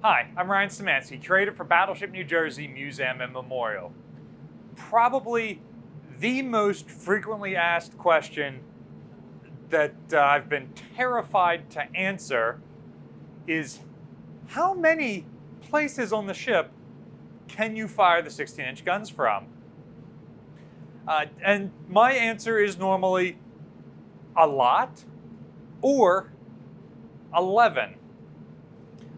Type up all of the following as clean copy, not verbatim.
Hi, I'm Ryan Szymanski, curator for Battleship New Jersey Museum and Memorial. Probably the most frequently asked question that I've been terrified to answer is, how many places on the ship can you fire the 16-inch guns from? And my answer is normally a lot or 11.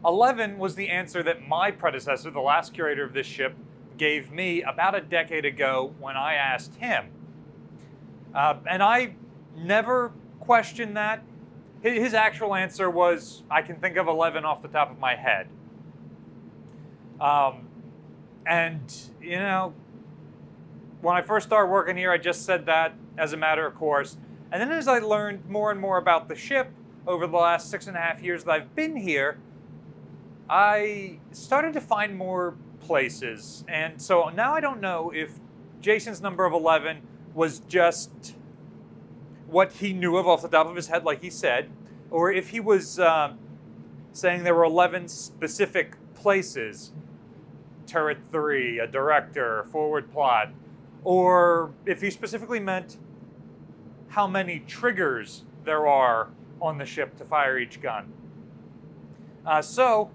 11 was the answer that my predecessor, the last curator of this ship, gave me about a decade ago when I asked him. And I never questioned that. His actual answer was, I can think of 11 off the top of my head. And, you know, when I first started working here, I just said that as a matter of course. And then as I learned more and more about the ship over the last 6.5 years that I've been here, I started to find more places. And so now I don't know if Jason's number of 11 was just what he knew of off the top of his head, like he said, or if he was saying there were 11 specific places, turret 3, a director, forward plot, or if he specifically meant how many triggers there are on the ship to fire each gun. So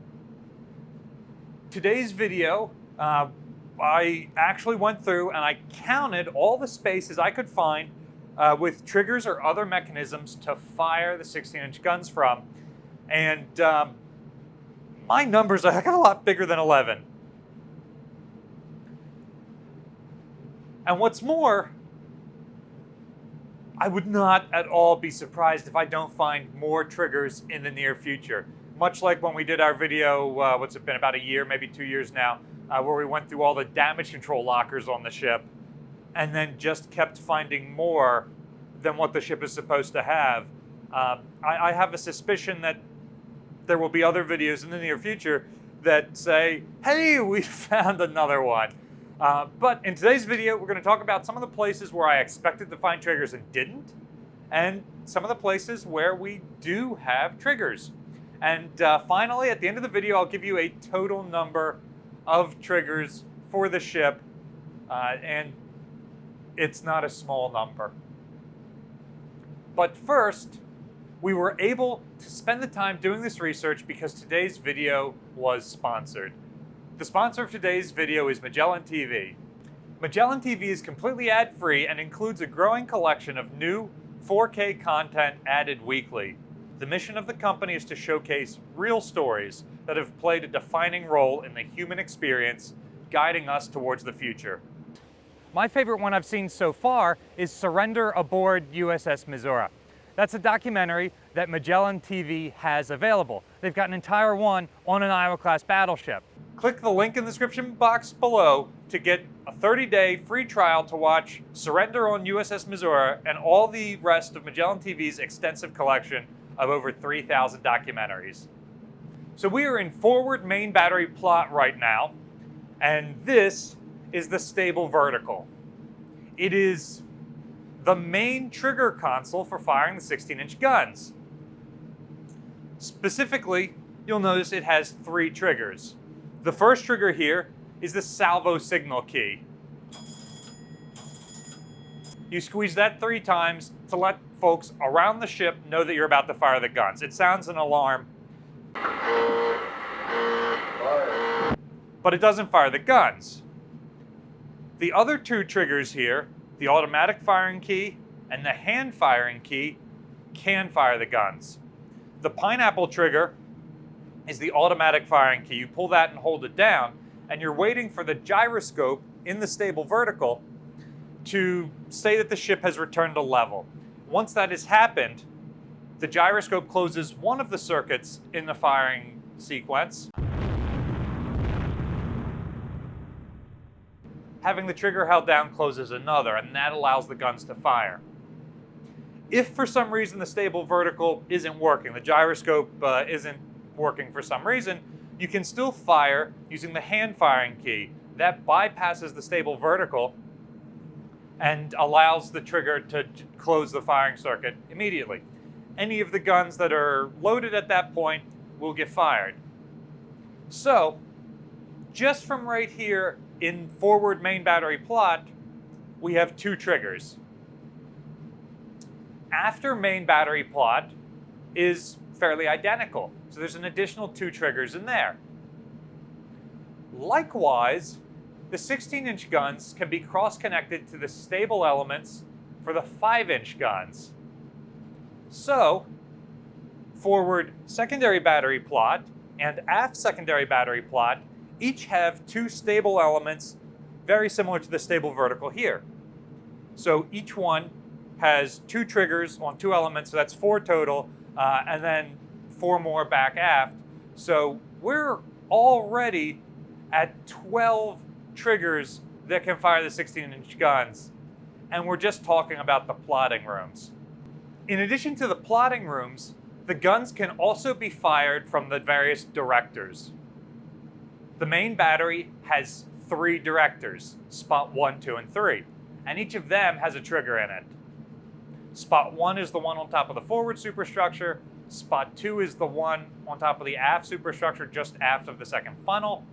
today's video, I actually went through and I counted all the spaces I could find with triggers or other mechanisms to fire the 16-inch guns from. And my numbers are a heck of a lot bigger than 11. And what's more, I would not at all be surprised if I don't find more triggers in the near future. Much like when we did our video, what's it been, about a year, maybe 2 years now, where we went through all the damage control lockers on the ship and then just kept finding more than what the ship is supposed to have. I have a suspicion that there will be other videos in the near future that say, hey, we found another one. But in today's video, we're going to talk about some of the places where I expected to find triggers and didn't, and some of the places where we do have triggers. And finally, at the end of the video, I'll give you a total number of triggers for the ship, and it's not a small number. But first, we were able to spend the time doing this research because today's video was sponsored. The sponsor of today's video is Magellan TV. Magellan TV is completely ad-free and includes a growing collection of new 4K content added weekly. The mission of the company is to showcase real stories that have played a defining role in the human experience, guiding us towards the future. My favorite one I've seen so far is Surrender Aboard USS Missouri. That's a documentary that Magellan TV has available. They've got an entire one on an Iowa-class battleship. Click the link in the description box below to get a 30-day free trial to watch Surrender on USS Missouri and all the rest of Magellan TV's extensive collection of over 3,000 documentaries. So we are in forward main battery plot right now, and this is the stable vertical. It is the main trigger console for firing the 16-inch guns. Specifically, you'll notice it has 3 triggers. The first trigger here is the salvo signal key. You squeeze that 3 times to let folks around the ship know that you're about to fire the guns. It sounds an alarm, but it doesn't fire the guns. The other 2 triggers here, the automatic firing key and the hand firing key, can fire the guns. The pineapple trigger is the automatic firing key. You pull that and hold it down, and you're waiting for the gyroscope in the stable vertical to say that the ship has returned to level. Once that has happened, the gyroscope closes one of the circuits in the firing sequence. Having the trigger held down closes another, and that allows the guns to fire. If for some reason the stable vertical isn't working, the gyroscope isn't working for some reason, you can still fire using the hand firing key. That bypasses the stable vertical and allows the trigger to close the firing circuit immediately. Any of the guns that are loaded at that point will get fired. So, just from right here in forward main battery plot, we have 2 triggers. After main battery plot is fairly identical, so there's an additional 2 triggers in there. Likewise, the 16-inch guns can be cross-connected to the stable elements for the 5-inch guns. So, forward secondary battery plot and aft secondary battery plot each have 2 stable elements very similar to the stable vertical here. So each one has 2 triggers on 2 elements, so that's 4 total, and then 4 more back aft. So we're already at 12 triggers that can fire the 16-inch guns, and we're just talking about the plotting rooms. In addition to the plotting rooms, the guns can also be fired from the various directors. The main battery has 3 directors, spot 1, 2, and 3, and each of them has a trigger in it. Spot 1 is the one on top of the forward superstructure, spot 2 is the one on top of the aft superstructure just aft of the second funnel,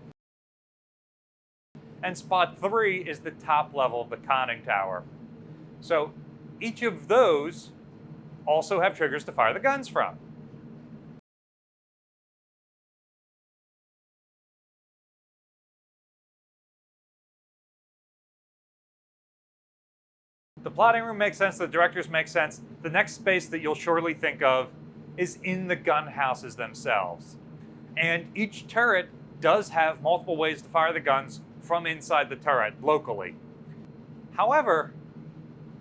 and spot 3 is the top level of the conning tower. So each of those also have triggers to fire the guns from. The plotting room makes sense, the directors make sense. The next space that you'll surely think of is in the gun houses themselves. And each turret does have multiple ways to fire the guns from inside the turret locally. However,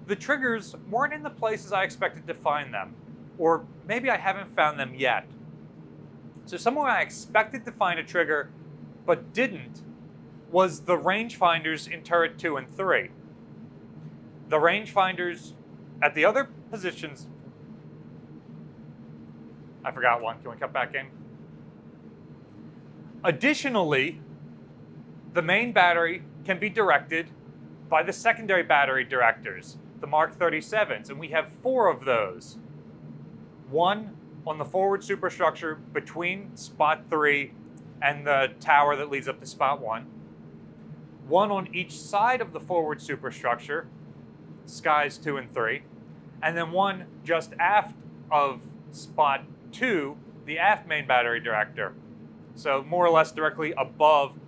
the triggers weren't in the places I expected to find them, or maybe I haven't found them yet. So somewhere I expected to find a trigger, but didn't, was the rangefinders in turret 2 and 3. The rangefinders at the other positions, I forgot one, can we cut back in? Additionally, the main battery can be directed by the secondary battery directors, the Mark 37s, and we have 4 of those. One on the forward superstructure between spot 3 and the tower that leads up to spot 1. One on each side of the forward superstructure, skies 2 and 3, and then one just aft of spot 2, the aft main battery director. So more or less directly above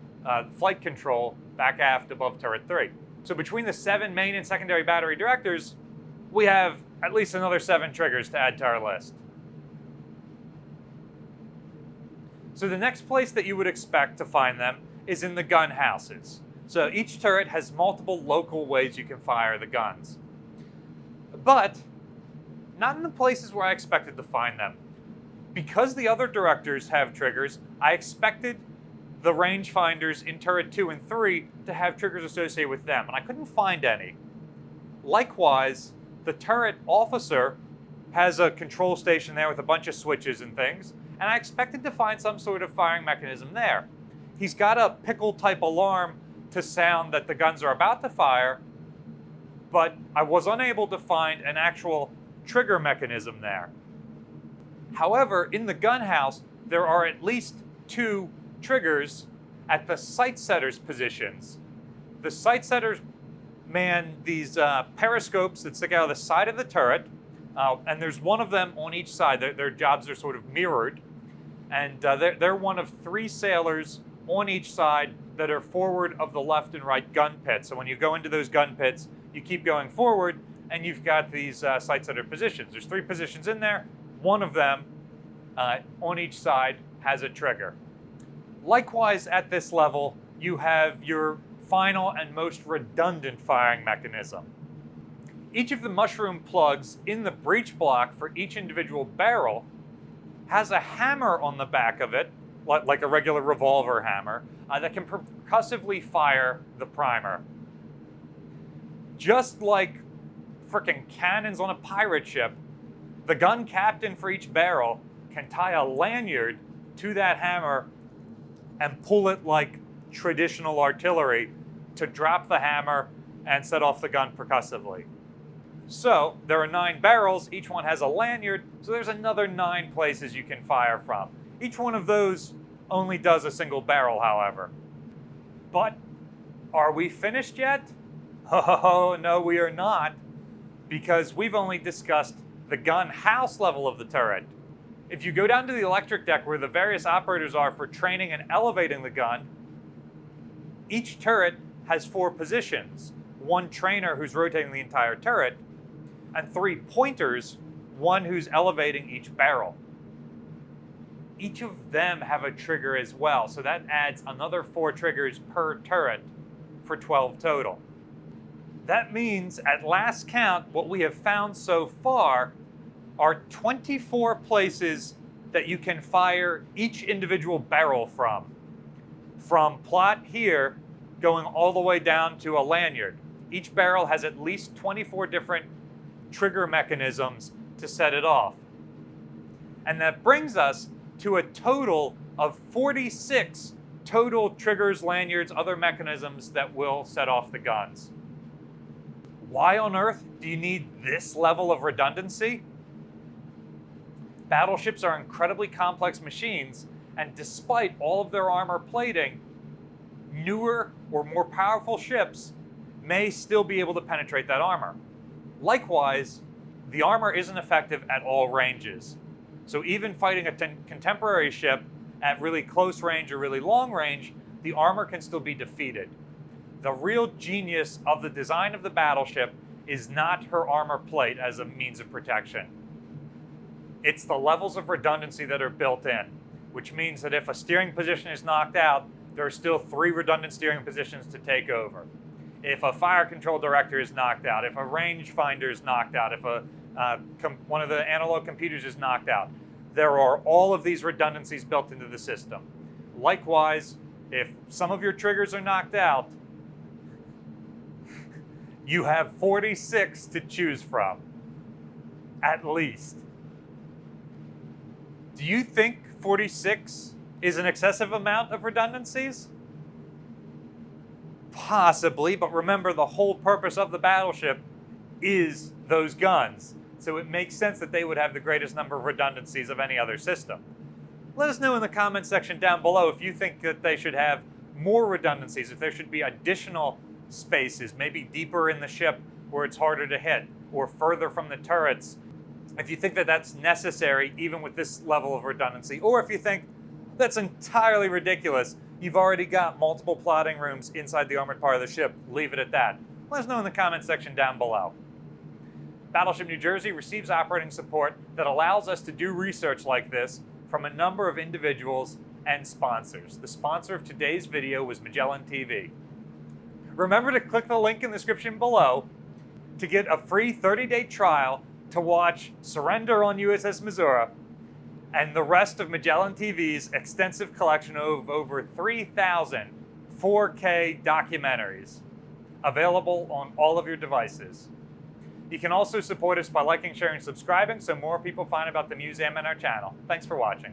flight control, back aft above turret 3. So between the 7 main and secondary battery directors, we have at least another 7 triggers to add to our list. So the next place that you would expect to find them is in the gun houses. So each turret has multiple local ways you can fire the guns. But not in the places where I expected to find them. Because the other directors have triggers, I expected the rangefinders in turret 2 and 3 to have triggers associated with them, and I couldn't find any. Likewise, the turret officer has a control station there with a bunch of switches and things, and I expected to find some sort of firing mechanism there. He's got a pickle-type alarm to sound that the guns are about to fire, but I was unable to find an actual trigger mechanism there. However, in the gun house, there are at least 2 triggers at the sight setters positions. The sight setters man these periscopes that stick out of the side of the turret, and there's one of them on each side. Their jobs are sort of mirrored, and they're one of 3 sailors on each side that are forward of the left and right gun pits. So when you go into those gun pits, you keep going forward, and you've got these sight setter positions. There's 3 positions in there. One of them on each side has a trigger. Likewise, at this level, you have your final and most redundant firing mechanism. Each of the mushroom plugs in the breech block for each individual barrel has a hammer on the back of it, like a regular revolver hammer, that can percussively fire the primer. Just like frickin' cannons on a pirate ship, the gun captain for each barrel can tie a lanyard to that hammer and pull it like traditional artillery to drop the hammer and set off the gun percussively. So there are 9 barrels, each one has a lanyard, so there's another 9 places you can fire from. Each one of those only does a single barrel, however. But are we finished yet? Oh, no, we are not, because we've only discussed the gun house level of the turret. If you go down to the electric deck where the various operators are for training and elevating the gun, each turret has 4 positions. 1 trainer who's rotating the entire turret, and 3 pointers, 1 who's elevating each barrel. Each of them have a trigger as well, so that adds another 4 triggers per turret for 12 total. That means, at last count, what we have found so far are 24 places that you can fire each individual barrel from. From plot here, going all the way down to a lanyard. Each barrel has at least 24 different trigger mechanisms to set it off. And that brings us to a total of 46 total triggers, lanyards, other mechanisms that will set off the guns. Why on earth do you need this level of redundancy? Battleships are incredibly complex machines, and despite all of their armor plating, newer or more powerful ships may still be able to penetrate that armor. Likewise, the armor isn't effective at all ranges. So even fighting a contemporary ship at really close range or really long range, the armor can still be defeated. The real genius of the design of the battleship is not her armor plate as a means of protection. It's the levels of redundancy that are built in, which means that if a steering position is knocked out, there are still 3 redundant steering positions to take over. If a fire control director is knocked out, if a rangefinder is knocked out, if one of the analog computers is knocked out, there are all of these redundancies built into the system. Likewise, if some of your triggers are knocked out, you have 46 to choose from, at least. Do you think 46 is an excessive amount of redundancies? Possibly, but remember, the whole purpose of the battleship is those guns. So it makes sense that they would have the greatest number of redundancies of any other system. Let us know in the comments section down below if you think that they should have more redundancies, if there should be additional spaces, maybe deeper in the ship where it's harder to hit, or further from the turrets. If you think that that's necessary, even with this level of redundancy, or if you think that's entirely ridiculous, you've already got multiple plotting rooms inside the armored part of the ship, leave it at that. Let us know in the comments section down below. Battleship New Jersey receives operating support that allows us to do research like this from a number of individuals and sponsors. The sponsor of today's video was Magellan TV. Remember to click the link in the description below to get a free 30-day trial to watch Surrender on USS Missouri and the rest of Magellan TV's extensive collection of over 3,000 4K documentaries available on all of your devices. You can also support us by liking, sharing, and subscribing so more people find about the museum and our channel. Thanks for watching.